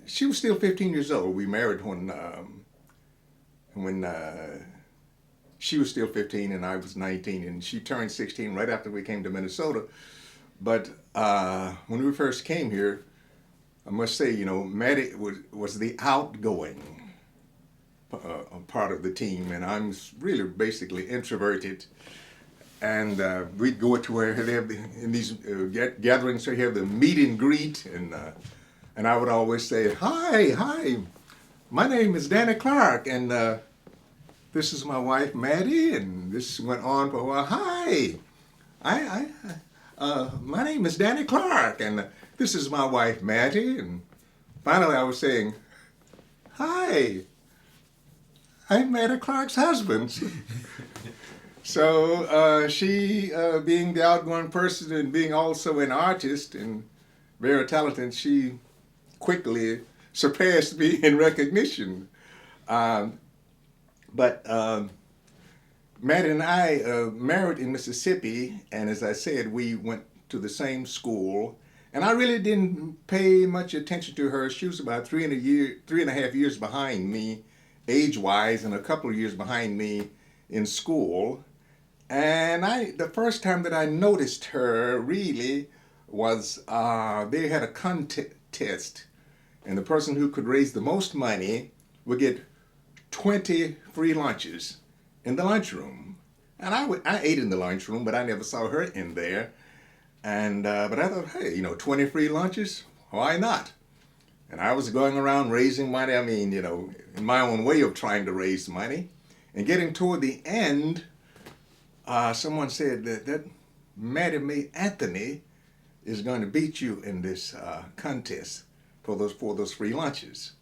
She was still 15 years old. We married when she was still 15 and I was 19, and she turned 16 right after we came to Minnesota. But when we first came here, I must say, Mattie was the outgoing part of the team, and I'm really basically introverted. And we'd go to where they have in these gatherings, so you have the meet and greet, and I would always say, hi, my name is Danny Clark, and this is my wife Mattie, and this went on for a while. Hi, my name is Danny Clark, and this is my wife Mattie, and finally I was saying, hi, I'm Mattie Clark's husband. So she, being the outgoing person and being also an artist and very talented, she quickly surpassed me in recognition. But Matt and I married in Mississippi, and as I said, we went to the same school. And I really didn't pay much attention to her. She was about 3.5 years behind me, age-wise, and a couple of years behind me in school. And the first time that I noticed her really was they had a contest, and the person who could raise the most money would get 20 free lunches in the lunchroom. And I ate in the lunchroom, but I never saw her in there. And but I thought, hey, 20 free lunches, why not? And I was going around raising money. I mean, in my own way of trying to raise money, and getting toward the end. Someone said that Mattie Anthony is going to beat you in this contest for those free lunches.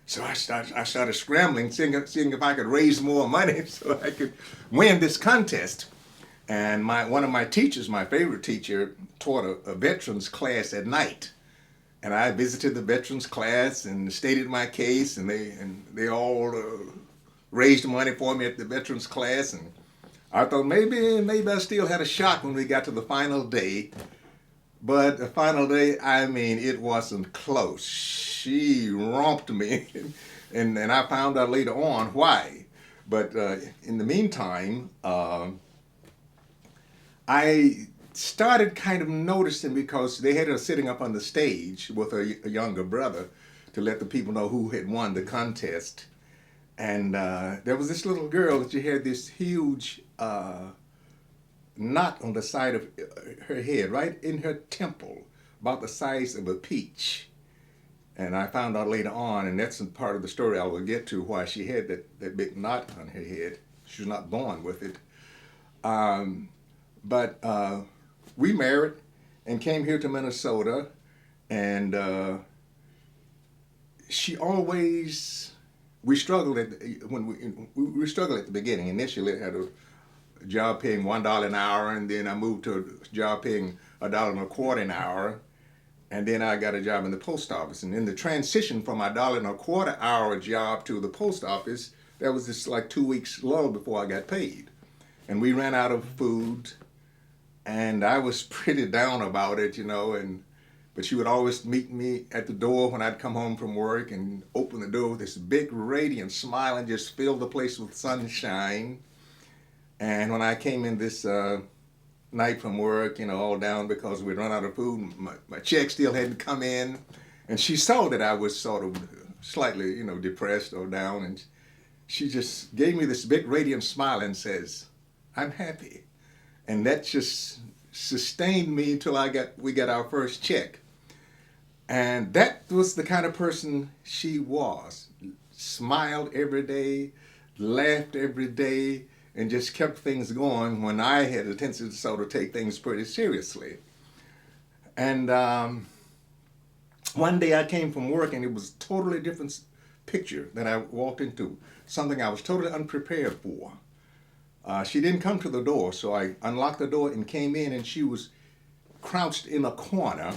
So I started scrambling, seeing if I could raise more money so I could win this contest. And one of my teachers, my favorite teacher, taught a veterans class at night. And I visited the veterans class and stated my case, and they all raised money for me at the veterans class. And I thought maybe I still had a shot when we got to the final day. But the final day, I mean, it wasn't close. She romped me, and I found out later on why. But in the meantime, I started kind of noticing, because they had her sitting up on the stage with a younger brother to let the people know who had won the contest. And there was this little girl that she had this huge knot on the side of her head, right in her temple, about the size of a peach. And I found out later on, and that's part of the story I will get to, why she had that big knot on her head. She was not born with it. But we married and came here to Minnesota, and she always... We struggled we struggled at the beginning. Initially, I had a job paying $1 an hour, and then I moved to a job paying $1.25 an hour, and then I got a job in the post office. And in the transition from my $1.25 hour job to the post office, there was this like 2 weeks lull before I got paid, and we ran out of food, and I was pretty down about it, But she would always meet me at the door when I'd come home from work and open the door with this big radiant smile and just fill the place with sunshine. And when I came in this night from work, all down because we'd run out of food, my check still hadn't come in. And she saw that I was sort of slightly, depressed or down. And she just gave me this big radiant smile and says, I'm happy. And that just sustained me until we got our first check. And that was the kind of person she was. Smiled every day, laughed every day, and just kept things going when I had a tendency to sort of take things pretty seriously. And one day I came from work, and it was a totally different picture that I walked into, something I was totally unprepared for. She didn't come to the door, so I unlocked the door and came in, and she was crouched in a corner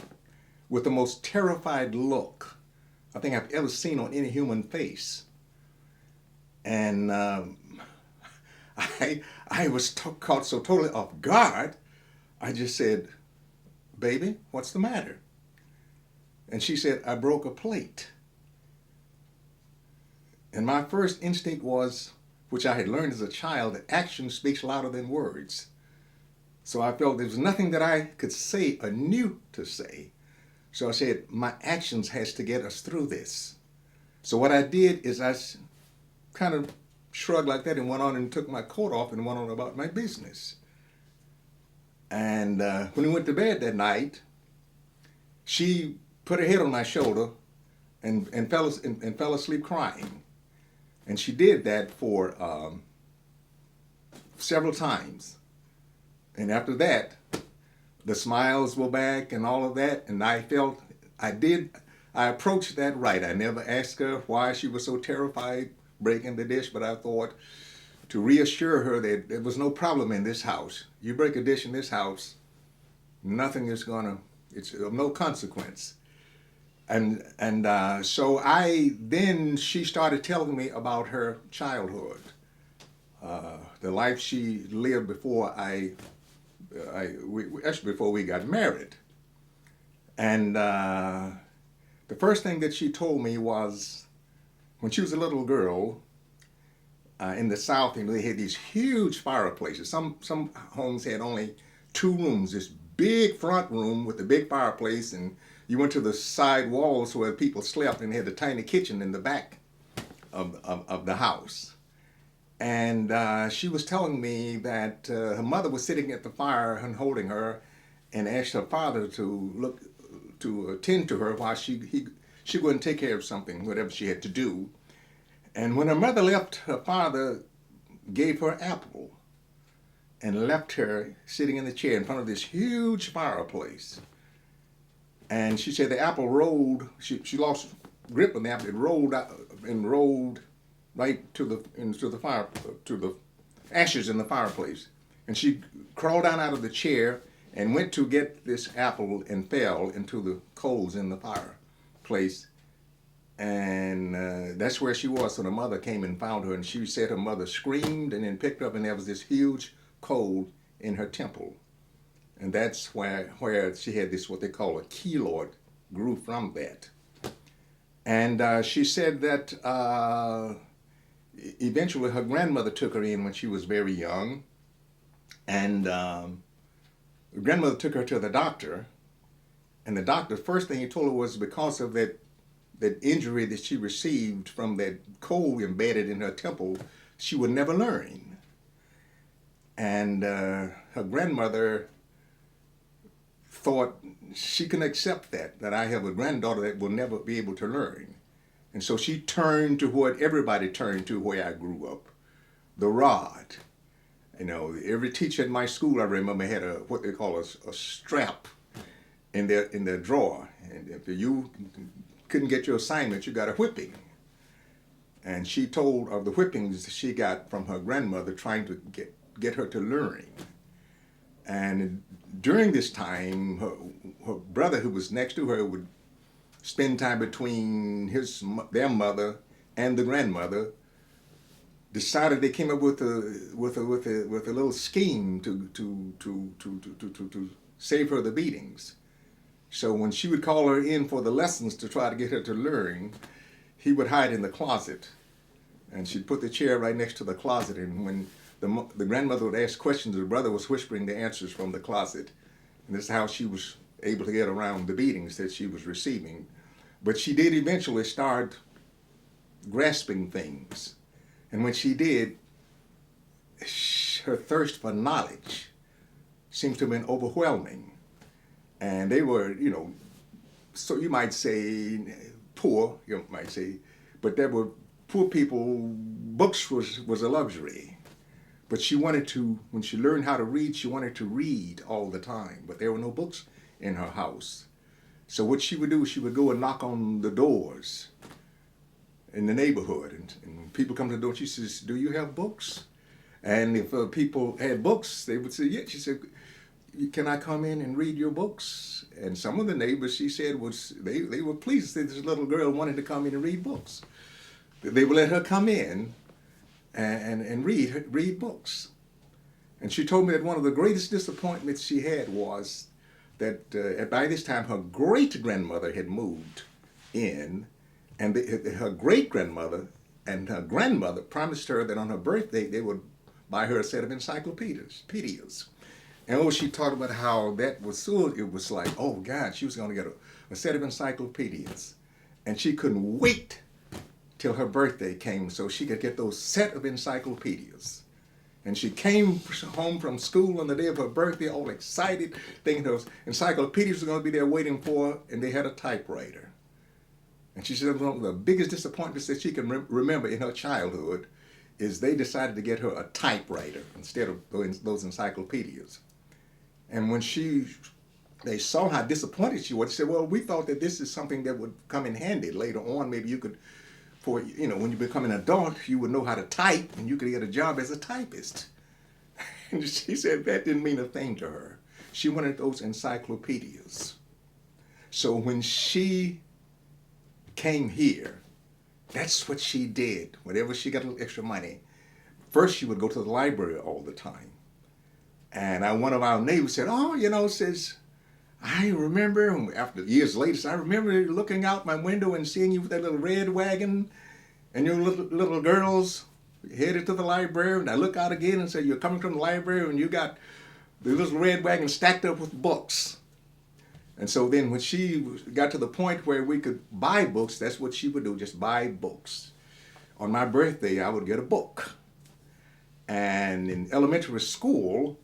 with the most terrified look I think I've ever seen on any human face. And I was caught so totally off guard, I just said, baby, what's the matter? And she said, I broke a plate. And my first instinct was, which I had learned as a child, that action speaks louder than words. So I felt there was nothing that I could say or knew to say. So I said, my actions has to get us through this. So what I did is I kind of shrugged like that and went on and took my coat off and went on about my business. And when we went to bed that night, she put her head on my shoulder and fell asleep crying. And she did that for several times. And after that, the smiles were back and all of that. And I felt I approached that right. I never asked her why she was so terrified breaking the dish, but I thought to reassure her that there was no problem in this house. You break a dish in this house, nothing is it's of no consequence. And so she started telling me about her childhood, the life she lived before actually before we got married. And the first thing that she told me was when she was a little girl, in the South, they had these huge fireplaces. Some homes had only 2 rooms, this big front room with a big fireplace, and you went to the side walls where people slept and had a tiny kitchen in the back of the house. And she was telling me that her mother was sitting at the fire and holding her and asked her father to attend to her while she go and take care of something, whatever she had to do. And when her mother left, her father gave her an apple and left her sitting in the chair in front of this huge fireplace. And she said the apple rolled, she lost grip on the apple, it rolled out and rolled right into the ashes in the fireplace. And she crawled down out of the chair and went to get this apple and fell into the coals in the fireplace. And that's where she was. So the mother came and found her, and she said her mother screamed and then picked up, and there was this huge coal in her temple. And that's where she had this, what they call a keloid, grew from that. And she said that eventually her grandmother took her in when she was very young. And her grandmother took her to the doctor. And the doctor, first thing he told her was because of that injury that she received from that coal embedded in her temple, she would never learn. And her grandmother thought she can accept that I have a granddaughter that will never be able to learn. And so she turned to what everybody turned to where I grew up, the rod. Every teacher at my school, I remember, had what they call a strap in their drawer. And if you couldn't get your assignment, you got a whipping. And she told of the whippings she got from her grandmother trying to get her to learn. And during this time, her brother, who was next to her, would spend time between their mother and the grandmother. Decided they came up with a little scheme to save her the beatings. So when she would call her in for the lessons to try to get her to learn, he would hide in the closet, and she'd put the chair right next to the closet. And when the grandmother would ask questions, the brother was whispering the answers from the closet. And this is how she was able to get around the beatings that she was receiving. But she did eventually start grasping things. And when she did, her thirst for knowledge seems to have been overwhelming. And they were, so you might say poor, but there were poor people, books was a luxury. But she wanted to, when she learned how to read, she wanted to read all the time, but there were no books in her house. So what she would do, she would go and knock on the doors in the neighborhood, and people come to the door, she says, "Do you have books?" And if people had books, they would say, "Yeah." She said, "Can I come in and read your books?" And some of the neighbors, she said, they were pleased that this little girl wanted to come in and read books. They would let her come in and read books. And she told me that one of the greatest disappointments she had was that by this time her great-grandmother had moved in, and her great-grandmother And her grandmother promised her that on her birthday they would buy her a set of encyclopedias. And oh, she talked about how that was so, it was like, oh God, she was going to get a set of encyclopedias. And she couldn't wait till her birthday came so she could get those set of encyclopedias. And she came home from school on the day of her birthday, all excited, thinking those encyclopedias were going to be there waiting for her, and they had a typewriter. And she said one of the biggest disappointments that she can remember in her childhood is they decided to get her a typewriter instead of those encyclopedias. And when they saw how disappointed she was, they said, well, we thought that this is something that would come in handy later on. Maybe you could, when you become an adult, you would know how to type and you could get a job as a typist. And she said that didn't mean a thing to her. She wanted those encyclopedias. So when she came here, that's what she did. Whenever she got a little extra money, first she would go to the library all the time. And one of our neighbors said, says, I remember, after years later, I remember looking out my window and seeing you with that little red wagon and your little girls headed to the library. And I look out again and say, you're coming from the library and you got the little red wagon stacked up with books. And so then when she got to the point where we could buy books, that's what she would do, just buy books. On my birthday, I would get a book. And in elementary school,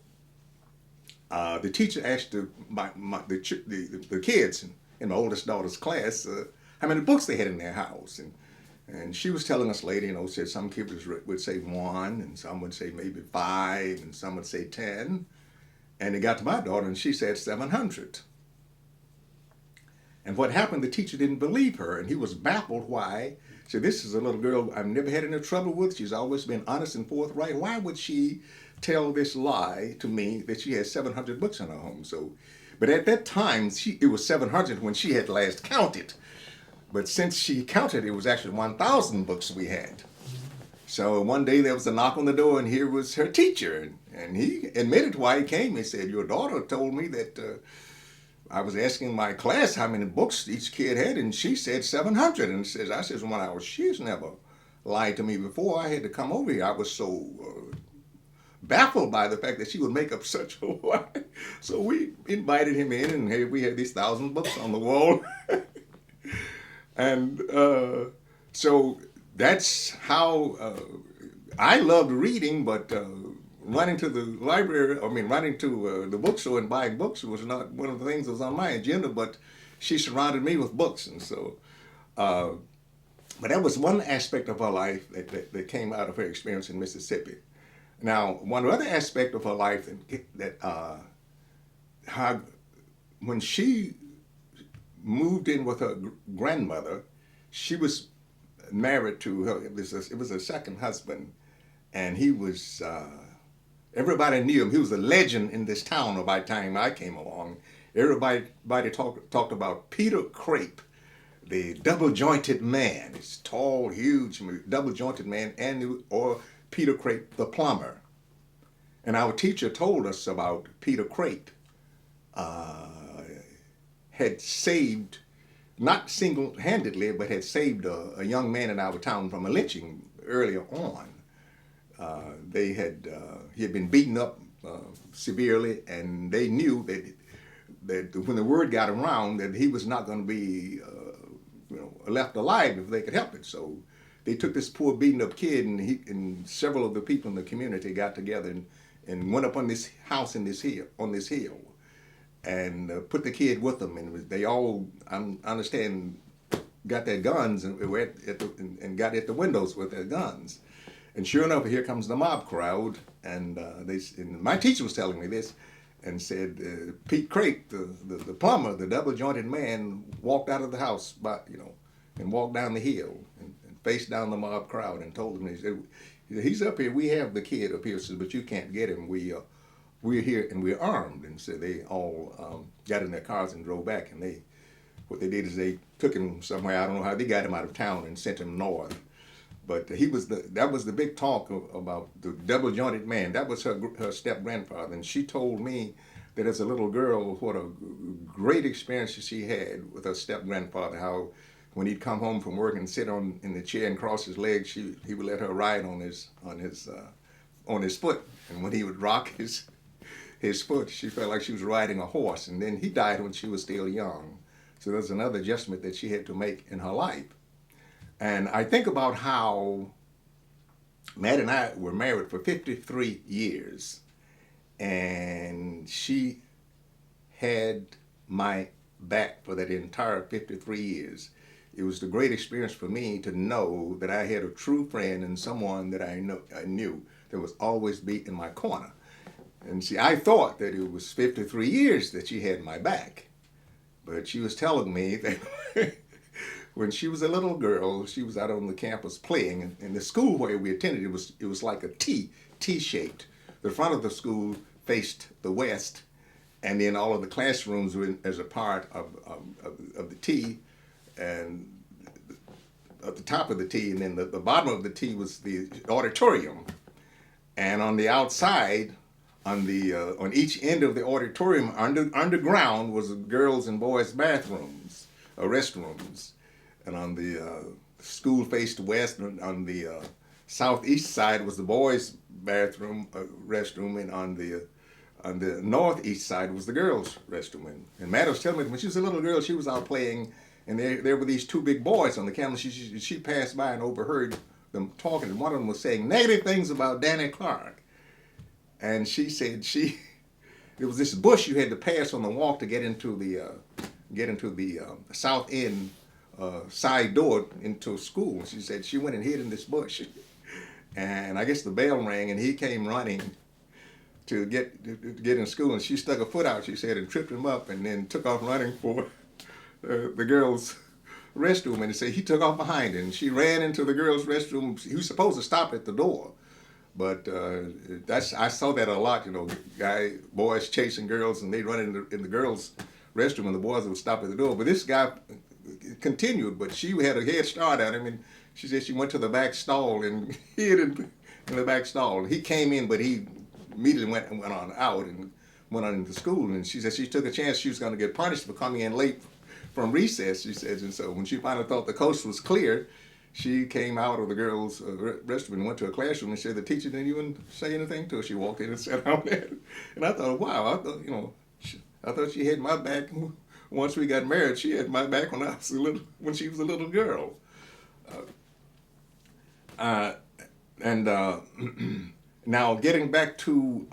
the teacher asked the kids in my oldest daughter's class how many books they had in their house. And she was telling us later, said some kids would say 1, and some would say maybe 5, and some would say 10. And it got to my daughter, and she said 700. And what happened, the teacher didn't believe her, and he was baffled why. He said, this is a little girl I've never had any trouble with. She's always been honest and forthright. Why would she tell this lie to me that she has 700 books in her home? But at that time, it was 700 when she had last counted. But since she counted, it was actually 1,000 books we had. So one day there was a knock on the door, and here was her teacher. And he admitted why he came. He said, your daughter told me that I was asking my class how many books each kid had, and she said 700. And I said, well, she's never lied to me before. I had to come over here. I was so baffled by the fact that she would make up such a lie. So we invited him in, and hey, we had these 1,000 books on the wall. And so that's how I loved reading, but running to the library, running to the bookstore and buying books was not one of the things that was on my agenda, but she surrounded me with books. And so, but that was one aspect of her life that came out of her experience in Mississippi. Now, one other aspect of her life when she moved in with her grandmother, she was married to her. It was her second husband, and he was. Everybody knew him. He was a legend in this town by the time I came along. Everybody talked about Peter Crape, the double-jointed man. This tall, huge, double-jointed man, or Peter Crape, the plumber. And our teacher told us about Peter Crape. Had saved, not single-handedly, but had saved a young man in our town from a lynching earlier on. He had been beaten up severely, and they knew that when the word got around that he was not going to be left alive if they could help it. So they took this poor beaten up kid, and several of the people in the community got together and went up on this house on this hill, and put the kid with them, and they all, I understand, got their guns and got at the windows with their guns. And sure enough, here comes the mob crowd, and my teacher was telling me this, and said Pete Crape, the plumber, the double-jointed man, walked out of the house, and walked down the hill and faced down the mob crowd and told them, he said, he's up here. We have the kid up here, but you can't get him. We're here and we're armed. And so they all got in their cars and drove back. And what they did is they took him somewhere. I don't know how they got him out of town and sent him north. But that was the big talk about the double-jointed man. That was her step-grandfather. And she told me that as a little girl, what a great experience she had with her step-grandfather, how when he'd come home from work and sit in the chair and cross his legs, he would let her ride on his foot. And when he would rock his foot, she felt like she was riding a horse. And then he died when she was still young. So there's another adjustment that she had to make in her life. And I think about how Matt and I were married for 53 years. And she had my back for that entire 53 years. It was the great experience for me to know that I had a true friend and someone that I knew that was always be in my corner. And see, I thought that it was 53 years that she had my back. But she was telling me that when she was a little girl, she was out on the campus playing. And the school where we attended, it was like a T-shaped. The front of the school faced the west, and then all of the classrooms were as a part of the T, and at the top of the T, and then the bottom of the T was the auditorium. And on the outside, on each end of the auditorium, underground was the girls' and boys' bathrooms, restrooms. And on the school faced west, on the southeast side was the boys' bathroom, restroom, and on the northeast side was the girls' restroom. And Matt was telling me when she was a little girl, she was out playing, and there were these two big boys on the campus. She passed by and overheard them talking, and one of them was saying negative things about Mattie Clark. And she said there was this bush you had to pass on the walk to get into the south end side door into school. She said she went and hid in this bush, and I guess the bell rang, and he came running to get in school, and she stuck her foot out, she said, and tripped him up, and then took off running for the girls' restroom. And they say he took off behind her, and she ran into the girls' restroom. He was supposed to stop at the door, but I saw that a lot. Boys chasing girls, and they'd run in the girls' restroom, and the boys would stop at the door. But this guy continued, but she had a head start on him, and she said she went to the back stall and hid in the back stall. He came in, but he immediately went on out and went on into school. And she said she took a chance she was going to get punished for coming in late from recess, she said. And so when she finally thought the coast was clear, she came out of the girls' restroom and went to a classroom, and said the teacher didn't even say anything to her. She walked in and sat down there. And I thought, wow, I thought she had my back. Once we got married, she had my back when she was a little girl. Now, getting back to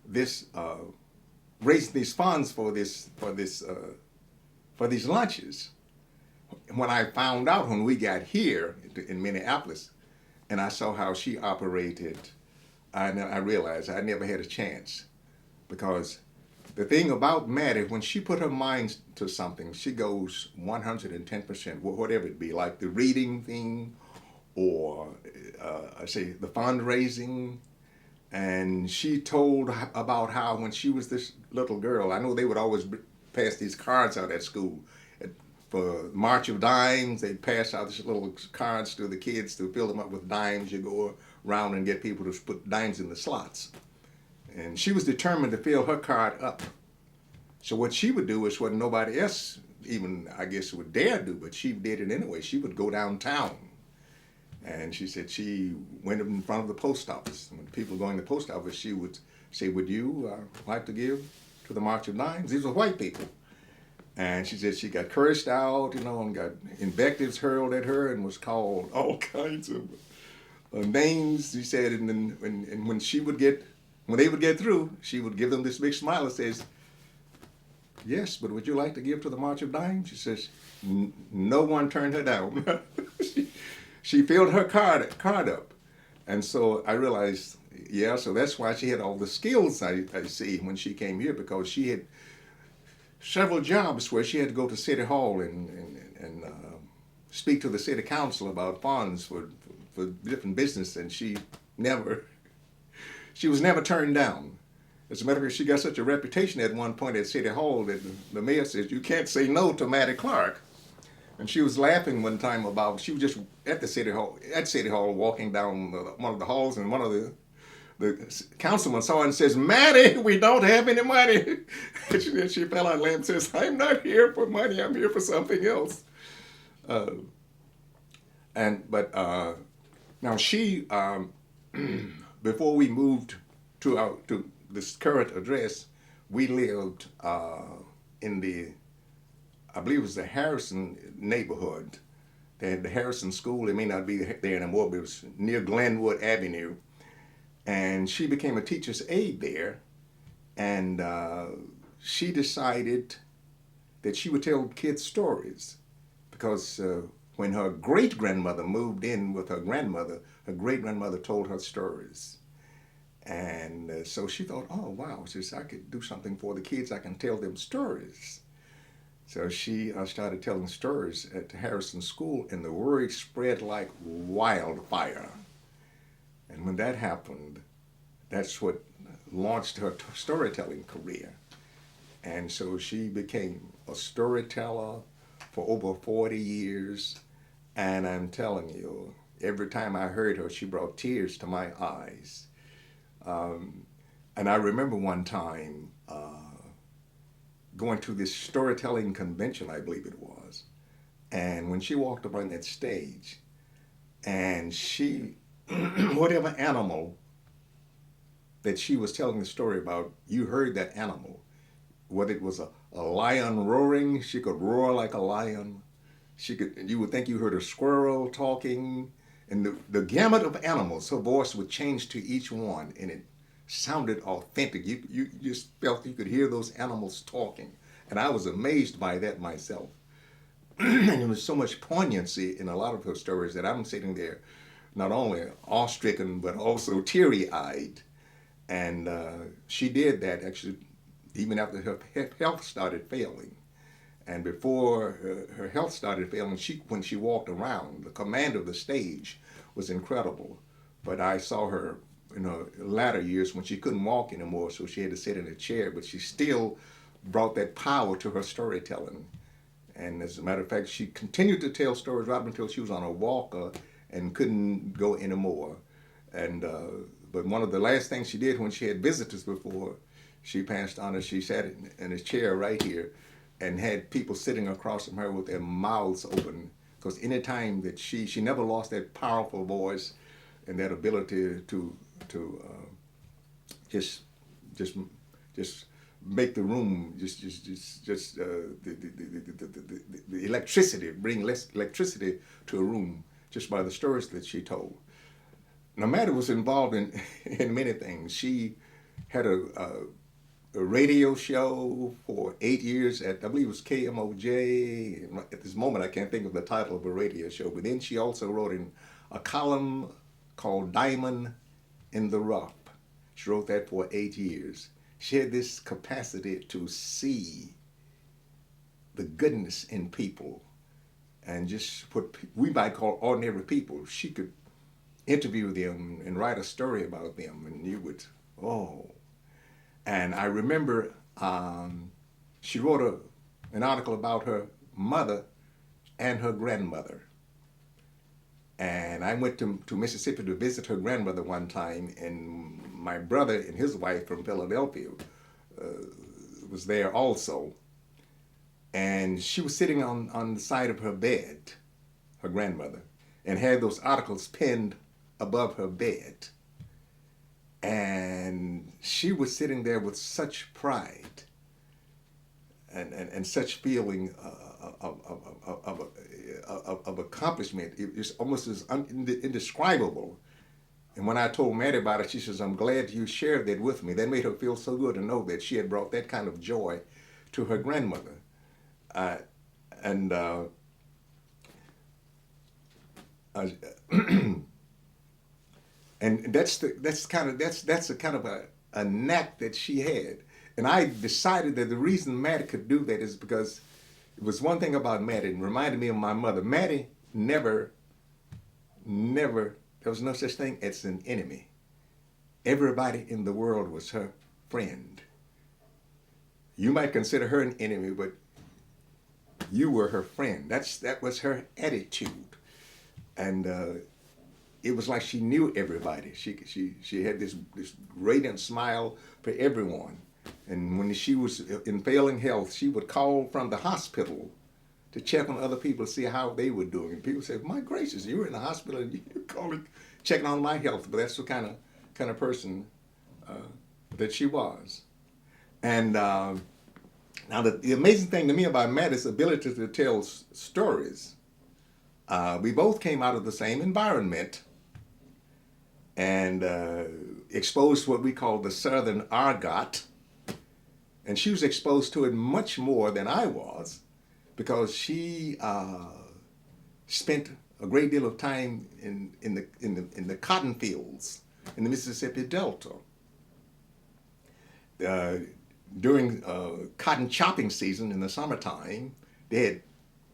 this, raising these funds for these lunches. When I found out when we got here in Minneapolis, and I saw how she operated, I realized I never had a chance, because the thing about Mattie, when she put her mind to something, she goes 110%, whatever it be, like the reading thing, or I say the fundraising. And she told about how when she was this little girl, I know they would always pass these cards out at school. For March of Dimes, they'd pass out these little cards to the kids to fill them up with dimes. You go around and get people to put dimes in the slots. And she was determined to fill her card up. So what she would do is what nobody else even, I guess, would dare do, but she did it anyway. She would go downtown. And she said she went in front of the post office. When people were going to the post office, she would say, would you like to give to the March of Dimes? These were white people. And she said she got cursed out, and got invectives hurled at her, and was called all kinds of names. She said, and then when they would get through, she would give them this big smile and says, yes, but would you like to give to the March of Dimes? She says, no one turned her down. She filled her card up. And so I realized, yeah, so that's why she had all the skills I see when she came here, because she had several jobs where she had to go to City Hall and speak to the City Council about funds for different business, and she was never turned down. As a matter of fact, she got such a reputation at one point at City Hall that the mayor says, you can't say no to Mattie Clark. And she was laughing one time about, she was just at City Hall walking down one of the halls, and one of the councilman saw her and says, Mattie, we don't have any money. And she fell out laughing and says, I'm not here for money, I'm here for something else. Uh, but now she, before we moved to this current address, we lived in the, I believe it was the Harrison neighborhood. They had the Harrison School. It may not be there anymore, but it was near Glenwood Avenue. And she became a teacher's aide there. And she decided that she would tell kids stories because when her great grandmother moved in with her great grandmother told her stories. And so she thought, oh, wow, since I could do something for the kids, I can tell them stories. So she started telling stories at the Harrison School, and the word spread like wildfire. And when that happened, that's what launched her storytelling career. And so she became a storyteller for over 40 years. And I'm telling you, every time I heard her, she brought tears to my eyes. Um, and I remember one time going to this storytelling convention, I believe it was. And when she walked up on that stage, and she, whatever animal that she was telling the story about, you heard that animal. Whether it was a lion roaring, she could roar like a lion. You would think you heard a squirrel talking, and the gamut of animals, her voice would change to each one, and it sounded authentic. You just felt you could hear those animals talking, and I was amazed by that myself. And there was so much poignancy in a lot of her stories that I'm sitting there, not only awe-stricken but also teary-eyed. And she did that actually, even after her health started failing. And before her health started failing, when she walked around, the command of the stage was incredible. But I saw her in her latter years when she couldn't walk anymore, so she had to sit in a chair. But she still brought that power to her storytelling. And as a matter of fact, she continued to tell stories right up until she was on a walker and couldn't go anymore. And but one of the last things she did when she had visitors before she passed on is she sat in a chair right here and had people sitting across from her with their mouths open. Because any time that she never lost that powerful voice and that ability to just just just make the room the electricity, bring less electricity to a room just by the stories that she told. Now, Mattie was involved in many things. She had a radio show for 8 years at, I believe it was KMOJ. At this moment, I can't think of the title of a radio show. But then she also wrote in a column called Diamond in the Rough. She wrote that for 8 years. She had this capacity to see the goodness in people and just what we might call ordinary people. She could interview them and write a story about them, and you would, oh. And I remember she wrote an article about her mother and her grandmother. And I went to Mississippi to visit her grandmother one time, and my brother and his wife from Philadelphia was there also. And she was sitting on the side of her bed, her grandmother, and had those articles pinned above her bed. And she was sitting there with such pride and such feeling of accomplishment. It was almost as indescribable. And when I told Mattie about it, she says, I'm glad you shared that with me. That made her feel so good to know that she had brought that kind of joy to her grandmother. And and that's a kind of a knack that she had. And I decided that the reason Mattie could do that is because it was one thing about Mattie. It reminded me of my mother. Mattie never, there was no such thing as an enemy. Everybody in the world was her friend. You might consider her an enemy, but you were her friend. That was her attitude. And it was like she knew everybody. She had this radiant smile for everyone. And when she was in failing health, she would call from the hospital to check on other people to see how they were doing. And people said, "My gracious, you were in the hospital and you're calling, checking on my health." But that's the kind of person that she was. And now the amazing thing to me about Mattie's ability to tell stories, we both came out of the same environment and exposed to what we call the Southern argot. And she was exposed to it much more than I was because she spent a great deal of time in the cotton fields in the Mississippi Delta. During cotton chopping season in the summertime, they had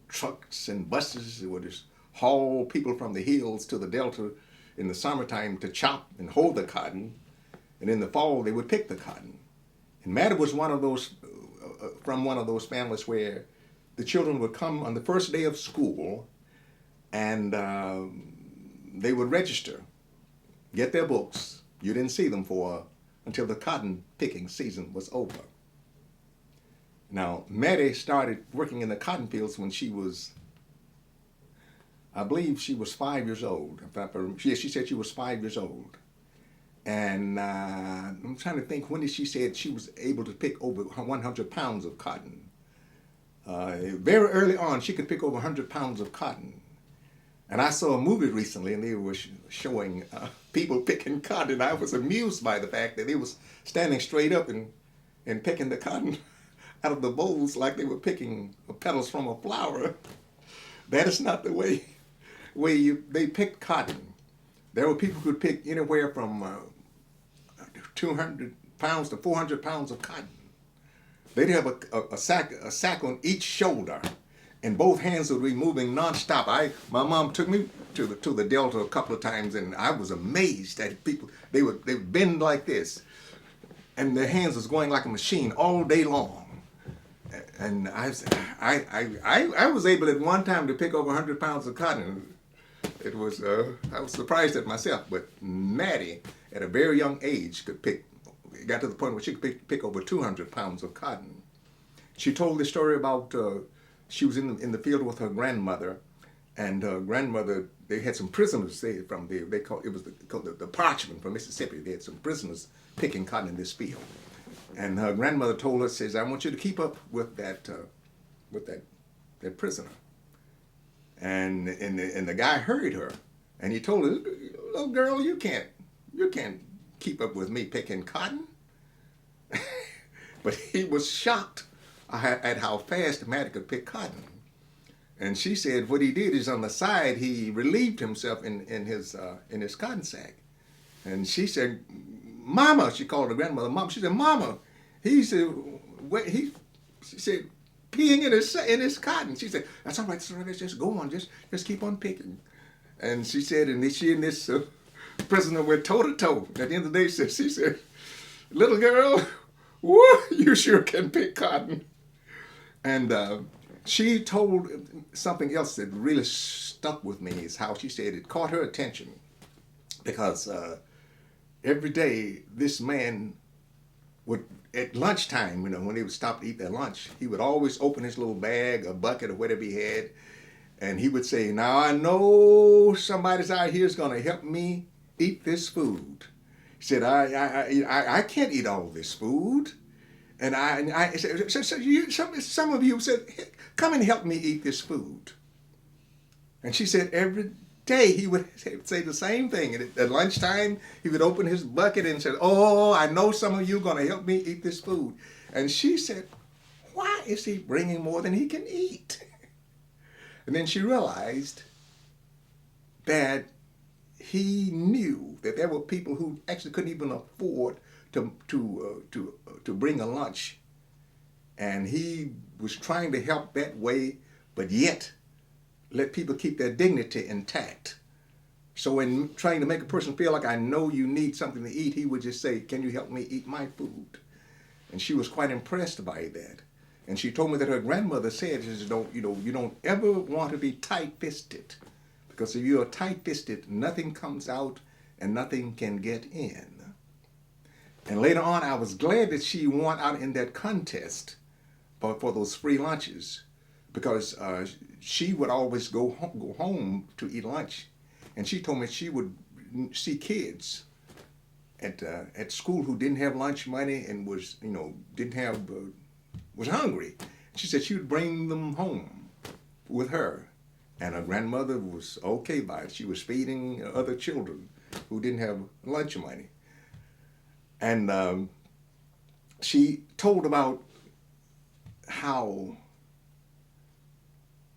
trucks and buses that would just haul people from the hills to the Delta in the summertime to chop and hold the cotton. And in the fall, they would pick the cotton. And Mattie was one of those, from one of those families where the children would come on the first day of school and they would register, get their books. You didn't see them until the cotton picking season was over. Now, Mattie started working in the cotton fields when she was, I believe she was 5 years old. She said she was 5 years old. And I'm trying to think, when did she say she was able to pick over 100 pounds of cotton? Very early on, she could pick over 100 pounds of cotton. And I saw a movie recently, and they were showing people picking cotton. And I was amused by the fact that they was standing straight up and picking the cotton out of the bowls like they were picking petals from a flower. That is not the way they pick cotton. There were people who could pick anywhere from 200 pounds to 400 pounds of cotton. They'd have a sack on each shoulder, and both hands would be moving nonstop. My mom took me to the Delta a couple of times, and I was amazed at people. They would bend like this, and their hands was going like a machine all day long. And I was able at one time to pick over 100 pounds of cotton. It was I was surprised at myself. But Mattie, at a very young age, got to the point where she could pick over 200 pounds of cotton. She told the story about she was in the field with her grandmother, and her grandmother, they had some prisoners called the Parchman from Mississippi. They had some prisoners picking cotton in this field. And her grandmother told her, says, "I want you to keep up with that prisoner." And the guy hurried her, and he told her, "Little girl, you can't keep up with me picking cotton." But he was shocked at how fast Mattie could pick cotton. And she said what he did is on the side he relieved himself in his cotton sack. And she said, "Mama," she called her grandmother Mama. She said, "Mama," she said, "peeing in his cotton." She said, "That's all right, just go on, just keep on picking." And she said, and she and this prisoner went toe to toe. At the end of the day, she said, "Little girl, woo, you sure can pick cotton." And she told something else that really stuck with me, is how she said it caught her attention, because every day this man would, at lunchtime, when they would stop to eat their lunch, he would always open his little bag, a bucket, or whatever he had, and he would say, "Now I know somebody's out here is going to help me eat this food." He said, I can't eat all this food. And some of you said, "Come and help me eat this food." And she said every day he would say the same thing. And at lunchtime, he would open his bucket and said, "Oh, I know some of you are going to help me eat this food." And she said, "Why is he bringing more than he can eat?" And then she realized that he knew that there were people who actually couldn't even afford to bring a lunch, and he was trying to help that way, but yet let people keep their dignity intact. So in trying to make a person feel like, "I know you need something to eat," he would just say, "Can you help me eat my food?" And she was quite impressed by that. And she told me that her grandmother said, she said, you don't ever want to be tight-fisted, because if you are tight-fisted, nothing comes out and nothing can get in. And later on, I was glad that she won out in that contest for those free lunches, because she would always go home to eat lunch, and she told me she would see kids at school who didn't have lunch money and was didn't have was hungry. She said she would bring them home with her, and her grandmother was okay by it. She was feeding other children who didn't have lunch money, and she told about how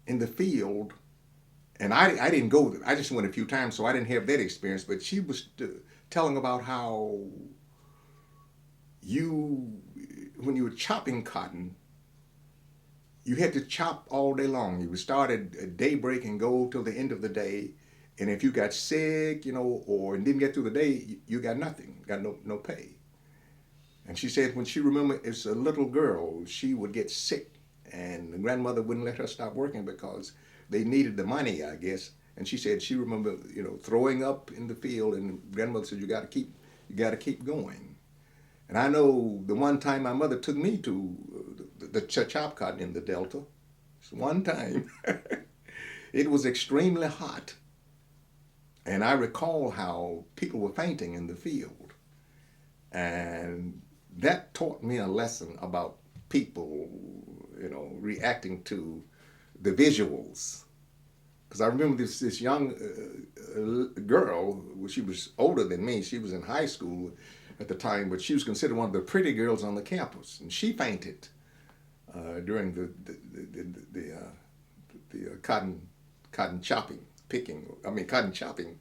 in the field, and I didn't go there. I just went a few times, so I didn't have that experience. But she was telling about how when you were chopping cotton, you had to chop all day long. You would start at daybreak and go till the end of the day. And if you got sick, or didn't get through the day, you got nothing, got no pay. And she said when she remembered as a little girl, she would get sick, and the grandmother wouldn't let her stop working because they needed the money, I guess. And she said she remembered, throwing up in the field, and the grandmother said, you got to keep going. And I know the one time my mother took me to the chop cotton in the Delta. One time, it was extremely hot, and I recall how people were fainting in the field, and that taught me a lesson about people, reacting to the visuals. Because I remember this young girl, she was older than me. She was in high school at the time, but she was considered one of the pretty girls on the campus, and she fainted during the cotton chopping, cotton chopping.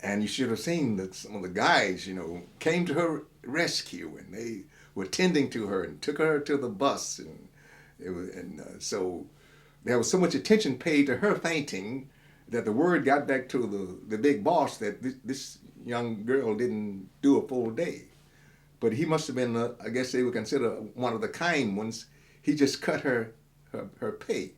And you should have seen that some of the guys, came to her rescue, and they were tending to her and took her to the bus, so there was so much attention paid to her fainting that the word got back to the big boss that this young girl didn't do a full day. But he must have been, I guess they would consider one of the kind ones. He just cut her pay.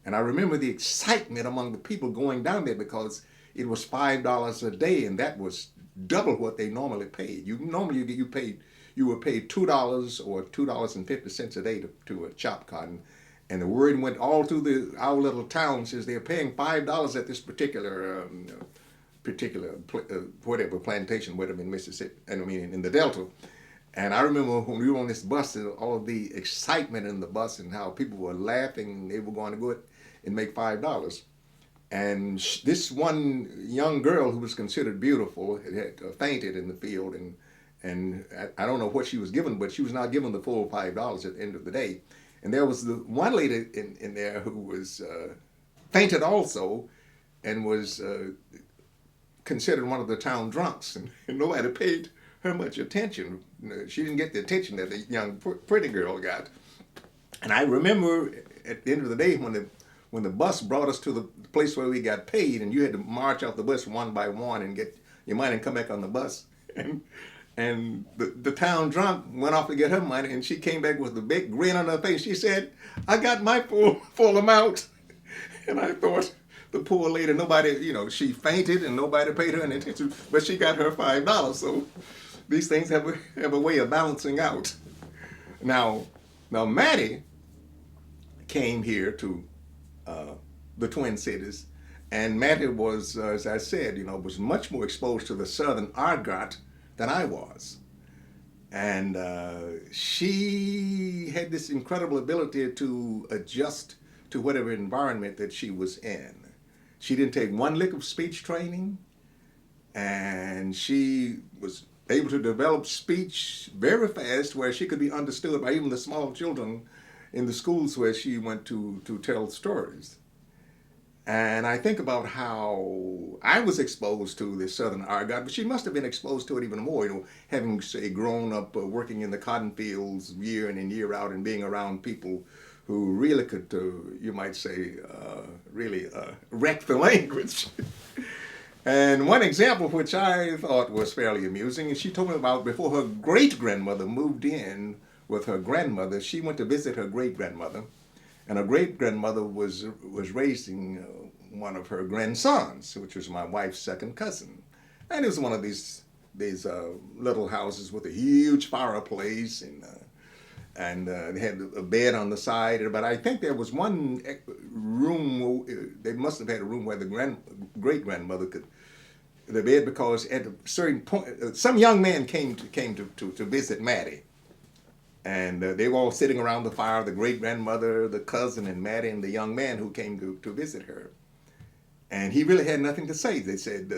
And I remember the excitement among the people going down there because it was $5 a day, and that was double what they normally paid. You were paid $2 or $2.50 a day to chop cotton, and the word went all through our little town says they're paying $5 at this particular plantation, whatever in Mississippi, in the Delta. And I remember when we were on this bus, and all of the excitement in the bus and how people were laughing, and they were going to go and make $5. And this one young girl who was considered beautiful had fainted in the field, and I don't know what she was given, but she was not given the full $5 at the end of the day. And there was the one lady in there who was fainted also, and was considered one of the town drunks, and nobody paid her much attention. She didn't get the attention that the young pretty girl got. And I remember at the end of the day when the bus brought us to the place where we got paid, and you had to march off the bus one by one and get your money and come back on the bus. And the town drunk went off to get her money, and she came back with a big grin on her face. She said, I got my full amount. And I thought, the poor lady, nobody, she fainted and nobody paid her any attention, but she got her $5. So these things have a way of balancing out. Now Mattie came here to the Twin Cities, and Mattie was, as I said, was much more exposed to the Southern argot than I was. And she had this incredible ability to adjust to whatever environment that she was in. She didn't take one lick of speech training, and she was able to develop speech very fast where she could be understood by even the small children in the schools where she went to tell stories. And I think about how I was exposed to the Southern argot, but she must have been exposed to it even more, having, say, grown up working in the cotton fields year in and year out, and being around people who really could, you might say, really wreck the language. And one example which I thought was fairly amusing, is she told me about before her great-grandmother moved in with her grandmother. She went to visit her great-grandmother, and her great-grandmother was raising one of her grandsons, which was my wife's second cousin. And it was one of these little houses with a huge fireplace, and they had a bed on the side. But I think there was one room. They must have had a room where the great grandmother could the bed, because at a certain point, some young man came to visit Mattie, and they were all sitting around the fire. The great grandmother, the cousin, and Mattie, and the young man who came to visit her. And he really had nothing to say. They said,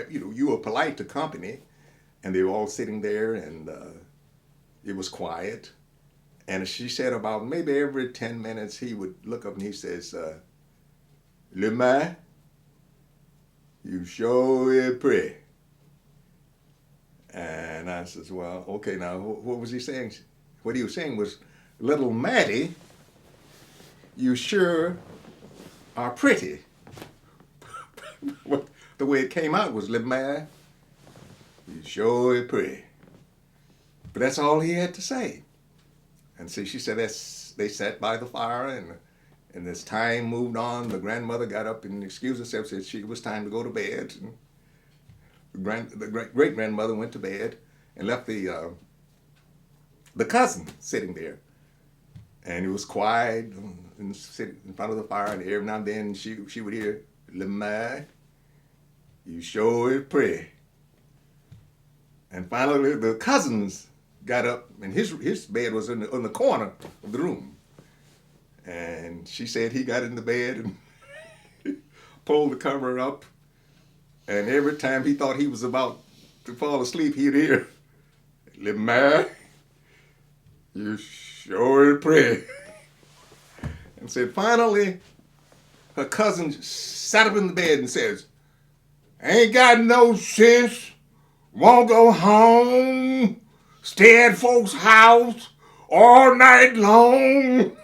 you were polite to company, and they were all sitting there, and it was quiet. And she said about maybe every 10 minutes he would look up and he says, "Le man, you sure is pretty." And I says, "Well, okay, now what was he saying?" What he was saying was, "Little Mattie, you sure are pretty." The way it came out was, "Little man, you sure is pretty." But that's all he had to say. And see, she said they sat by the fire, and as time moved on, the grandmother got up and excused herself, said it was time to go to bed. And the great grandmother went to bed and left the cousin sitting there. And it was quiet and sit in front of the fire, and every now and then she would hear, "Le man, you sure is pretty." And finally the cousins got up, and his bed was in the corner of the room. And she said he got in the bed and pulled the cover up, and every time he thought he was about to fall asleep, he'd hear, "Le man, you sure is pretty." And said finally her cousin sat up in the bed and says, "Ain't got no sense, won't go home, stay at folks' house all night long."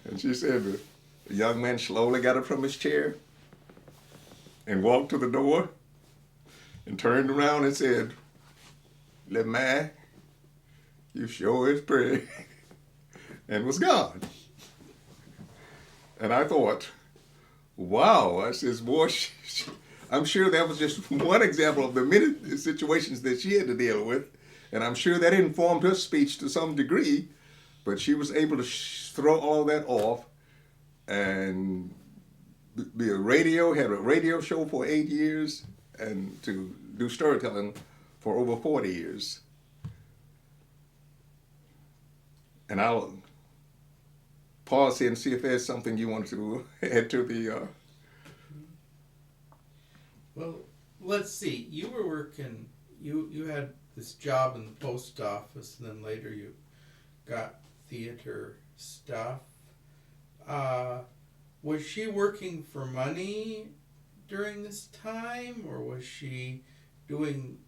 And she said the young man slowly got up from his chair and walked to the door and turned around and said, "Le man, you sure is pretty," and was gone. And I thought, wow, I says, boy, I'm sure that was just one example of the many situations that she had to deal with. And I'm sure that informed her speech to some degree, but she was able to throw all that off and had a radio show for 8 years, and to do storytelling for over 40 years. And I'll pause here and see if there's something you want to add to the... Well, let's see. You were working, you had this job in the post office, and then later you got theater stuff. Was she working for money during this time, or was she doing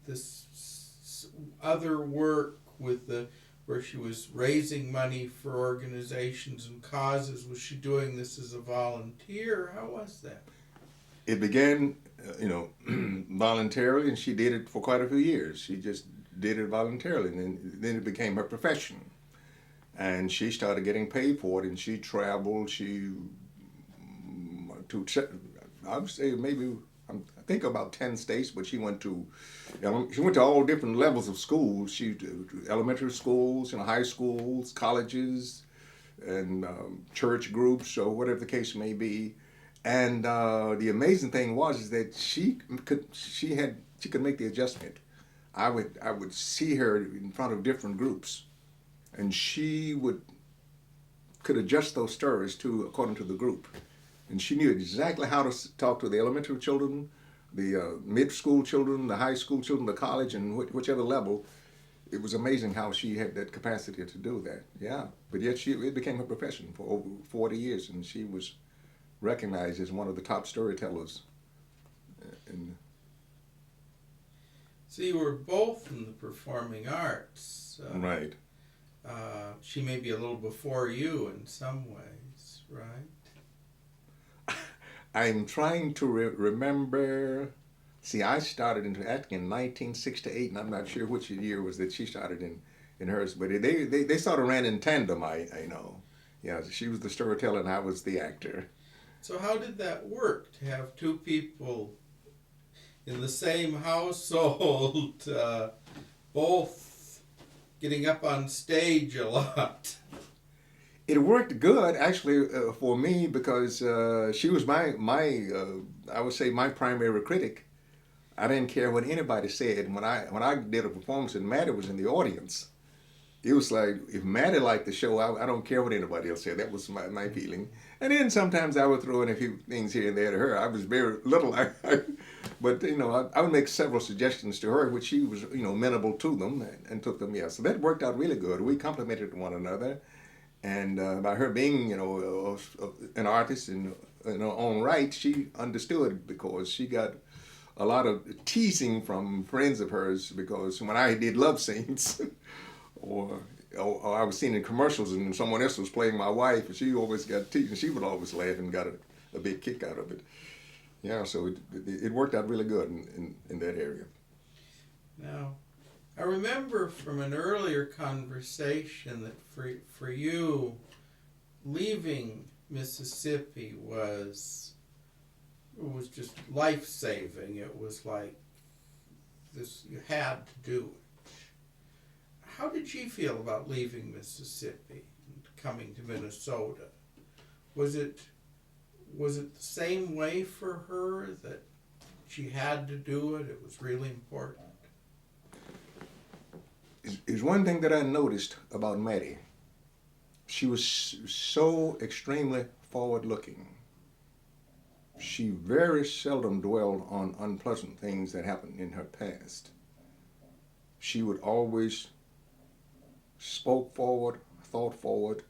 this other work where she was raising money for organizations and causes? Was she doing this as a volunteer? How was that? It began, voluntarily, and she did it for quite a few years. She just did it voluntarily, and then it became her profession. And she started getting paid for it, and she traveled. I would say maybe, I think about 10 states, but she went to all different levels of schools. She elementary schools, high schools, colleges, and church groups, or whatever the case may be. And the amazing thing was that she could make the adjustment. I would see her in front of different groups, and she could adjust those stories according to the group. And she knew exactly how to talk to the elementary children, the mid-school children, the high school children, the college, and whichever level. It was amazing how she had that capacity to do that. Yeah, but yet it became her profession for over 40 years, and she was recognized as one of the top storytellers. So you were both in the performing arts. Right. She may be a little before you in some ways, right? I'm trying to remember. See, I started into acting in 1968, and I'm not sure which year was that she started in hers, but they sort of ran in tandem, I know. Yeah, she was the storyteller and I was the actor. So how did that work, to have two people in the same household, both getting up on stage a lot. It worked good actually for me because she was my I would say my primary critic. I didn't care what anybody said when I did a performance and Mattie was in the audience. It was like if Mattie liked the show, I don't care what anybody else said. That was my feeling. And then sometimes I would throw in a few things here and there to her. I was very little, but I would make several suggestions to her, which she was amenable to them and took them. Yeah, so that worked out really good. We complimented one another, and by her being an artist in her own right, she understood because she got a lot of teasing from friends of hers because when I did love scenes. Or, or I was seen in commercials and someone else was playing my wife and she always got teased and she would always laugh and got a big kick out of it. Yeah, so it worked out really good in that area. Now, I remember from an earlier conversation that for you, leaving Mississippi was just life-saving. It was like this, you had to do it. How did she feel about leaving Mississippi and coming to Minnesota? Was it the same way for her that she had to do it? It was really important. Is one thing that I noticed about Mattie. She was so extremely forward-looking. She very seldom dwelled on unpleasant things that happened in her past. She would always spoke forward, thought forward,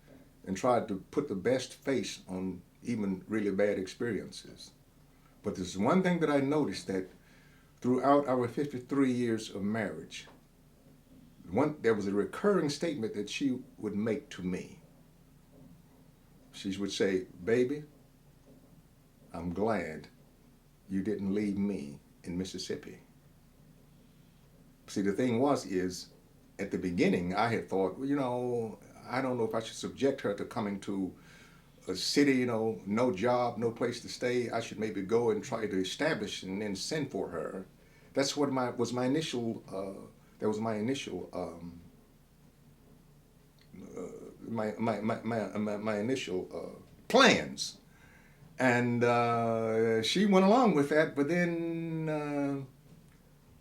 and tried to put the best face on even really bad experiences. But there's one thing that I noticed that throughout our 53 years of marriage, there was a recurring statement that she would make to me. She would say, "Baby, I'm glad you didn't leave me in Mississippi." See, the thing is, at the beginning, I had thought, well, I don't know if I should subject her to coming to a city, no job, no place to stay. I should maybe go and try to establish and then send for her. That's what my initial my initial plans. And she went along with that, but then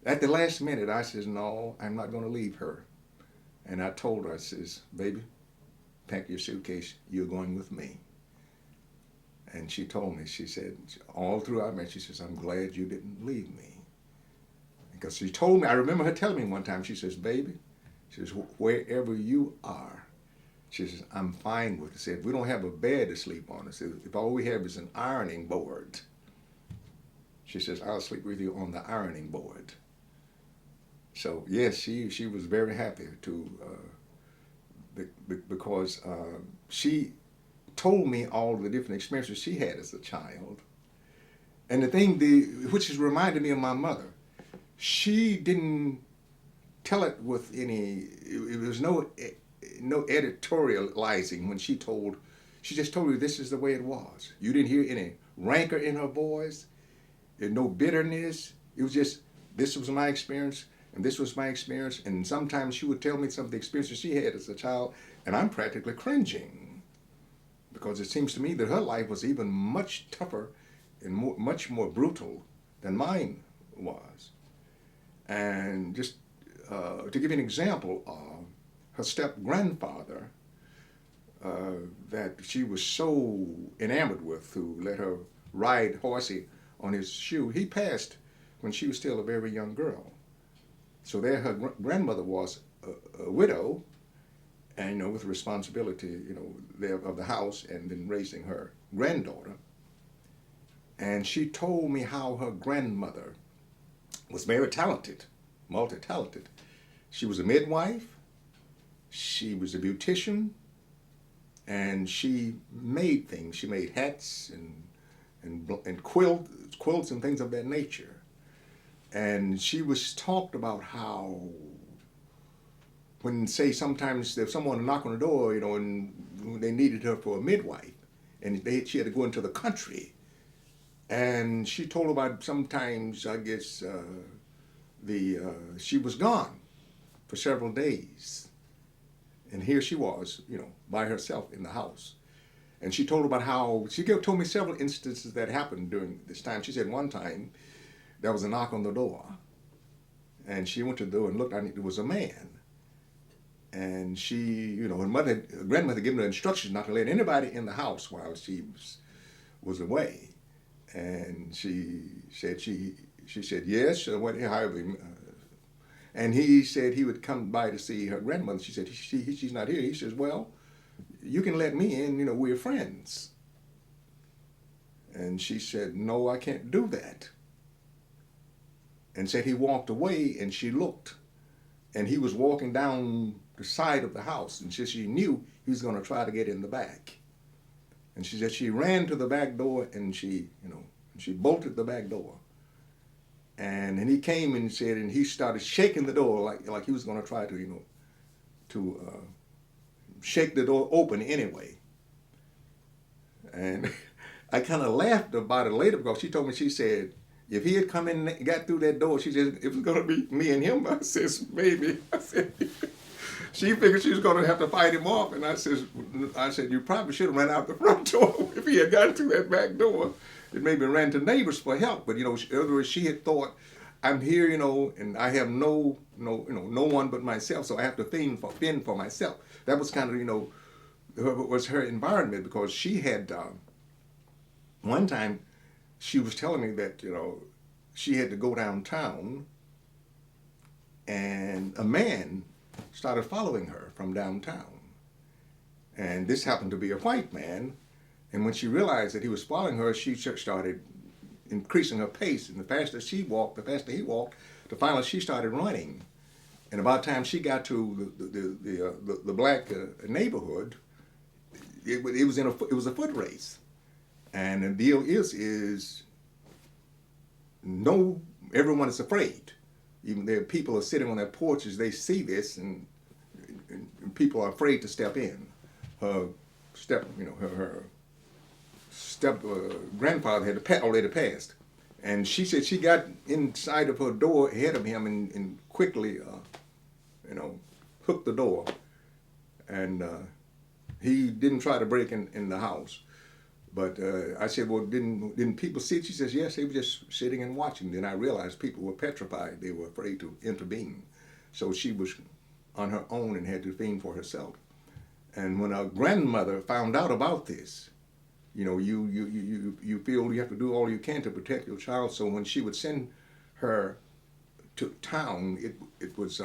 at the last minute, I says, "No, I'm not going to leave her." And I told her, I says, "Baby, pack your suitcase. You're going with me." And she told me, she said, all through our marriage, she says, "I'm glad you didn't leave me." Because she told me, I remember her telling me one time, she says, "Baby," she says, "wherever you are," she says, "I'm fine with it." She said, "If we don't have a bed to sleep on," she said, "if all we have is an ironing board," she says, "I'll sleep with you on the ironing board." So yes, she was very happy to because she told me all the different experiences she had as a child, and the thing which has reminded me of my mother. She didn't tell it with any. It was no editorializing when she told. She just told you this is the way it was. You didn't hear any rancor in her voice. There's no bitterness. It was just this was my experience. And this was my experience, and sometimes she would tell me some of the experiences she had as a child, and I'm practically cringing because it seems to me that her life was even much tougher and much more brutal than mine was. And just to give you an example, her step-grandfather that she was so enamored with, who let her ride horsey on his shoe, he passed when she was still a very young girl. So there her grandmother was a widow, and with responsibility, there of the house and then raising her granddaughter. And she told me how her grandmother was very talented, multi-talented. She was a midwife, she was a beautician, and she made things. She made hats and quilts and things of that nature. And she was talked about how when, say, sometimes if someone knocked on the door, and they needed her for a midwife, and she had to go into the country. And she told about sometimes, I guess, she was gone for several days. And here she was, by herself in the house. And she told about how, told me several instances that happened during this time. She said one time there was a knock on the door. And she went to the door and looked, and it was a man. And she, her grandmother had given her instructions not to let anybody in the house while she was away. And she said, yes, however, and he said he would come by to see her grandmother. She said, she's not here. He says, well, you can let me in, we're friends. And she said, no, I can't do that. And said he walked away, and she looked, and he was walking down the side of the house, and she knew he was going to try to get in the back. And she said she ran to the back door, and she bolted the back door. And then he came and said, and he started shaking the door like he was going to try to, shake the door open anyway. And I kind of laughed about it later because she told me, she said, if he had come in and got through that door, she said, it was going to be me and him. I says, maybe. I said, she figured she was going to have to fight him off. And I said, you probably should have run out the front door if he had gotten through that back door. It maybe ran to neighbors for help. But, in other words, she had thought, I'm here, and I have no one but myself, so I have to fend for myself. That was kind of, was her environment, because she had, one time, she was telling me that, she had to go downtown, and a man started following her from downtown. And this happened to be a white man. And when she realized that he was following her, she started increasing her pace. And the faster she walked, the faster he walked, finally she started running. And about the time she got to the black neighborhood, it was a foot race. And the deal is everyone is afraid. Even their people are sitting on their porches, they see this, and people are afraid to step in. Her step grandfather had already passed, and she said she got inside of her door ahead of him and quickly, hooked the door, and he didn't try to break in the house. But I said, well, didn't people see it? She says, yes, they were just sitting and watching. Then I realized people were petrified. They were afraid to intervene. So she was on her own and had to fend for herself. And when her grandmother found out about this, you feel you have to do all you can to protect your child. So when she would send her to town, it was,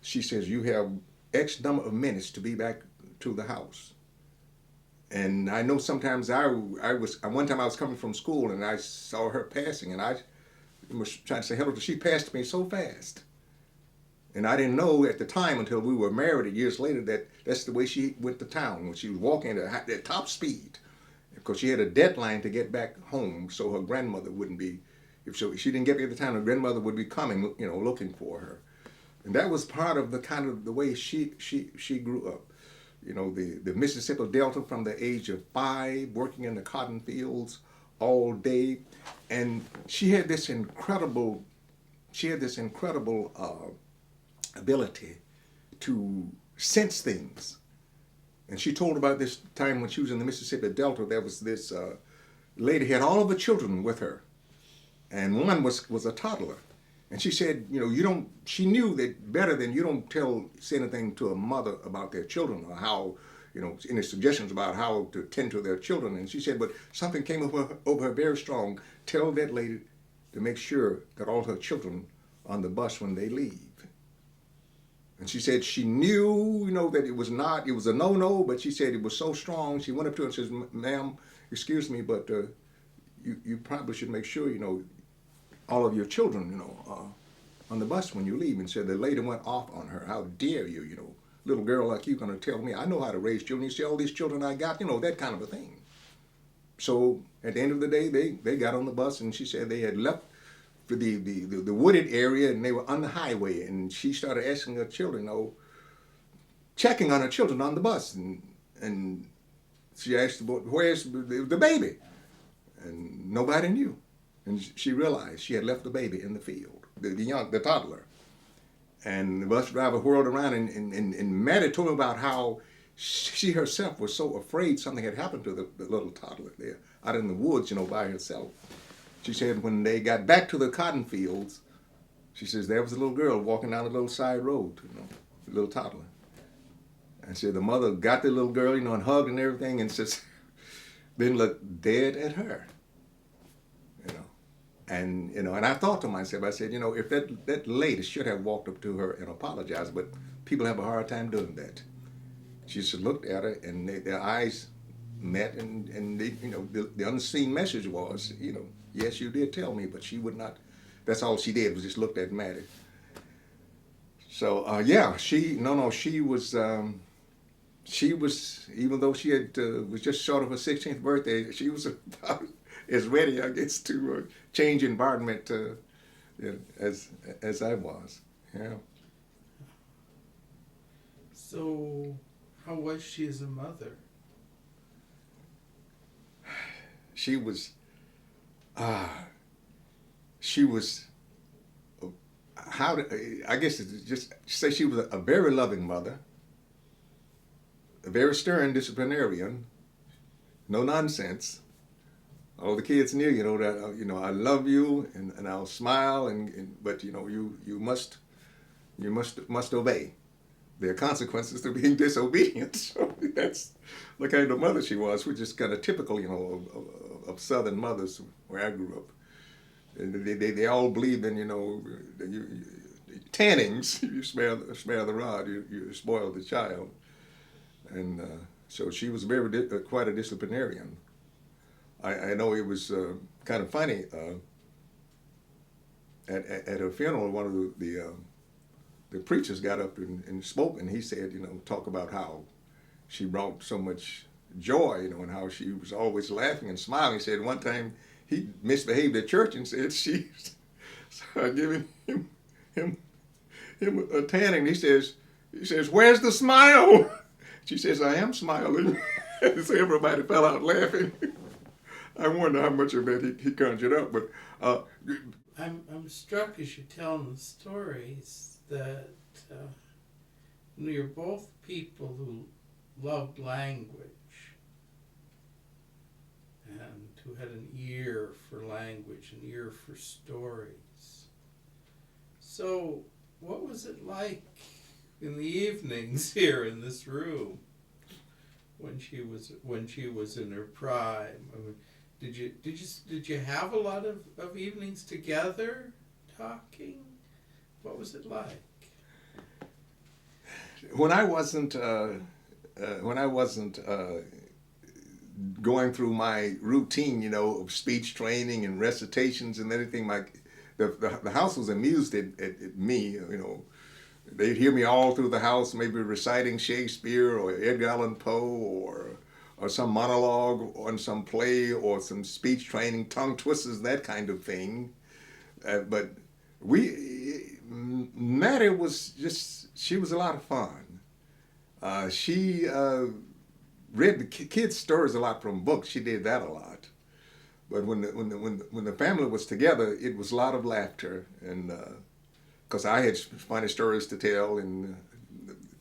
she says, you have X number of minutes to be back to the house. And I know sometimes one time I was coming from school and I saw her passing, and I was trying to say hello, she passed me so fast. And I didn't know at the time until we were married years later that that's the way she went to town, when she was walking at top speed, because she had a deadline to get back home, so her grandmother wouldn't be, if she didn't get back at the time, her grandmother would be coming, looking for her. And that was part of the way she grew up. The Mississippi Delta from the age of 5, working in the cotton fields all day. And she had this incredible ability to sense things. And she told about this time when she was in the Mississippi Delta, there was this lady had all of the children with her. And one was a toddler. And she said, she knew that better than you don't say anything to a mother about their children, or how, any suggestions about how to tend to their children. And she said, but something came over her very strong. Tell that lady to make sure that all her children are on the bus when they leave. And she said she knew, that it was a no-no, but she said it was so strong. She went up to her and says, ma'am, excuse me, but you probably should make sure, all of your children, on the bus when you leave. And said the lady went off on her. How dare you, little girl like you going to tell me I know how to raise children. You see all these children I got, that kind of a thing. So at the end of the day, they got on the bus, and she said they had left for the wooded area, and they were on the highway. And she started asking her children, checking on her children on the bus. And she asked, where's the baby? And nobody knew. And she realized she had left the baby in the field, the toddler. And the bus driver whirled around, and Mattie told me about how she herself was so afraid something had happened to the little toddler there out in the woods, by herself. She said when they got back to the cotton fields, she says there was a little girl walking down a little side road, a little toddler. And said the mother got the little girl, and hugged and everything, and says, then looked dead at her, And I thought to myself, I said, if that lady should have walked up to her and apologized, but people have a hard time doing that. She just looked at her, and their eyes met, and they, the unseen message was, yes, you did tell me, but she would not. That's all she did was just looked at Mattie. So yeah, she was, even though she had was just short of her 16th birthday, she was about as ready, I guess, to change environment as I was. Yeah. So, how was she as a mother? She was. I guess it's just say she was a very loving mother, a very stern disciplinarian, no nonsense. All the kids knew, that I love you, and I'll smile, but you must obey. There are consequences to being disobedient. So that's the kind of mother she was, which is kind of typical, of Southern mothers where I grew up. And they all believed in, tannings. You spare the rod, you spoil the child. And so she was quite a disciplinarian. I know it was kind of funny. At her funeral, one of the preachers got up and spoke, and he said, talk about how she brought so much joy, and how she was always laughing and smiling. He said one time he misbehaved at church and said she started giving him a tanning. He says, where's the smile? She says, I am smiling. So everybody fell out laughing. I wonder how much of that he conjured up, but I'm struck as you're telling the stories that you're both people who loved language and who had an ear for language, an ear for stories. So, what was it like in the evenings here in this room when she was in her prime? I mean, did you have a lot of evenings together talking? What was it like? When I wasn't going through my routine, of speech training and recitations and everything, the house was amused at me. They'd hear me all through the house, maybe reciting Shakespeare or Edgar Allan Poe or some monologue on some play or some speech training, tongue twisters, that kind of thing. But Mattie she was a lot of fun. She read the kids' stories a lot from books. She did that a lot. But when the family was together, it was a lot of laughter, and because I had funny stories to tell, and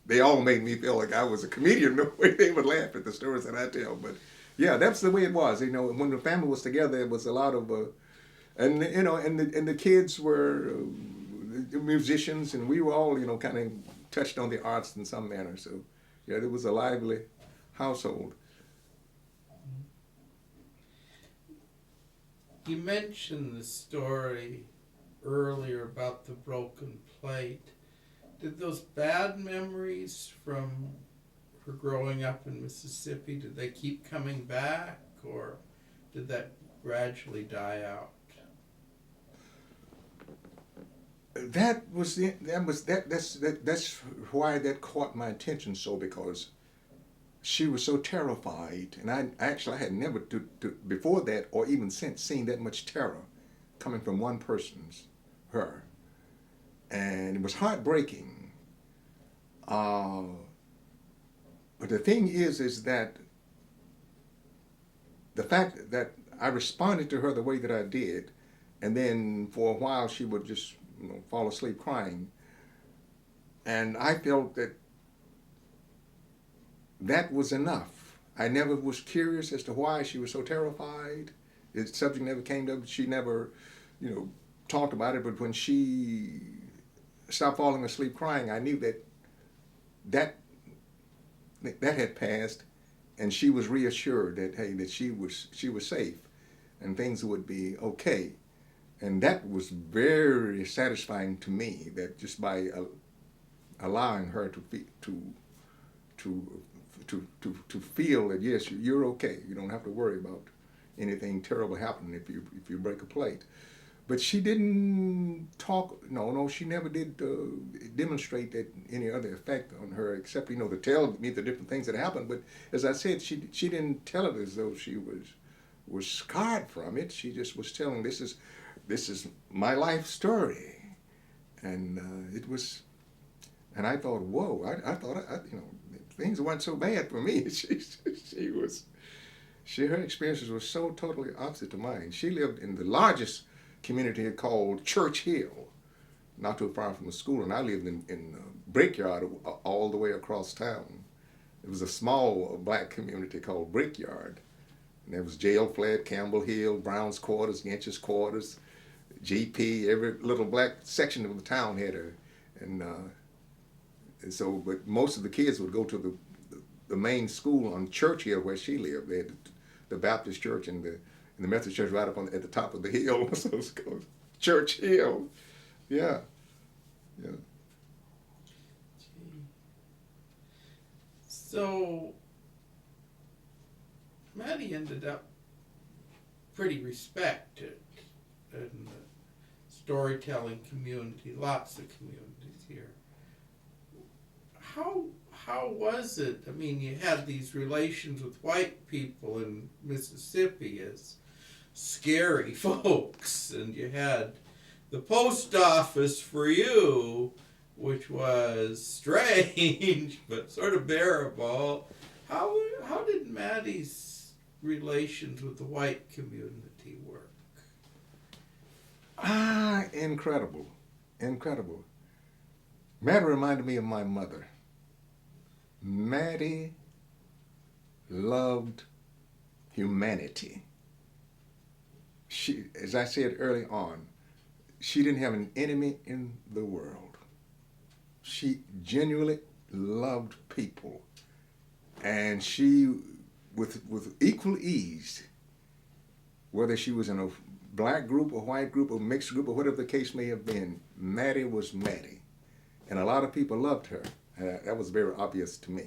they all made me feel like I was a comedian the way they would laugh at the stories that I tell. But yeah, that's the way it was. When the family was together, it was a lot of, and the kids were musicians, and we were all kind of touched on the arts in some manner. So yeah, it was a lively household. You mentioned the story earlier about the broken plate. Did those bad memories from her growing up in Mississippi, did they keep coming back, or did that gradually die out? That's why that caught my attention so, because she was so terrified, and I had never before that or even since seen that much terror coming from one person's, her, and it was heartbreaking. But the thing is that the fact that I responded to her the way that I did, and then for a while she would just fall asleep crying, And I felt that that was enough. I never was curious as to why she was so terrified. The subject never came up. She never, you know, talked about it. But when she stopped falling asleep crying, I knew that that had passed, and she was reassured that hey, that she was safe, and things would be okay. And that was very satisfying to me. That just by allowing her to to feel that yes, you're okay. You don't have to worry about anything terrible happening if you break a plate. But she didn't talk. No, no, she never did demonstrate that any other effect on her, except to tell me the different things that happened. But as I said, she didn't tell it as though she was scarred from it. She just was telling this is my life story, and it was. And I thought, whoa! I thought things weren't so bad for me. Her experiences were so totally opposite to mine. She lived in the largest community called Church Hill, not too far from the school, and I lived in Brickyard all the way across town. It was a small black community called Brickyard. And there was Jail Flat, Campbell Hill, Brown's Quarters, Inch's Quarters, GP. Every little black section of the town had her. And so, but most of the kids would go to the main school on Church Hill where she lived. They had the Baptist church and the Methodist church right up at the top of the hill. So it's called Church Hill. Yeah, yeah. So Mattie ended up pretty respected in the storytelling community, lots of communities here. How was it? I mean, you had these relations with white people in Mississippi as scary folks, and you had the post office for you, which was strange but sort of bearable. How did Mattie's relations with the white community work? Incredible, incredible. Mattie reminded me of my mother. Mattie loved humanity. She, as I said early on, she didn't have an enemy in the world. She genuinely loved people, and she, with equal ease, whether she was in a black group, a white group, a mixed group, or whatever the case may have been, Mattie was Mattie, and a lot of people loved her. That was very obvious to me.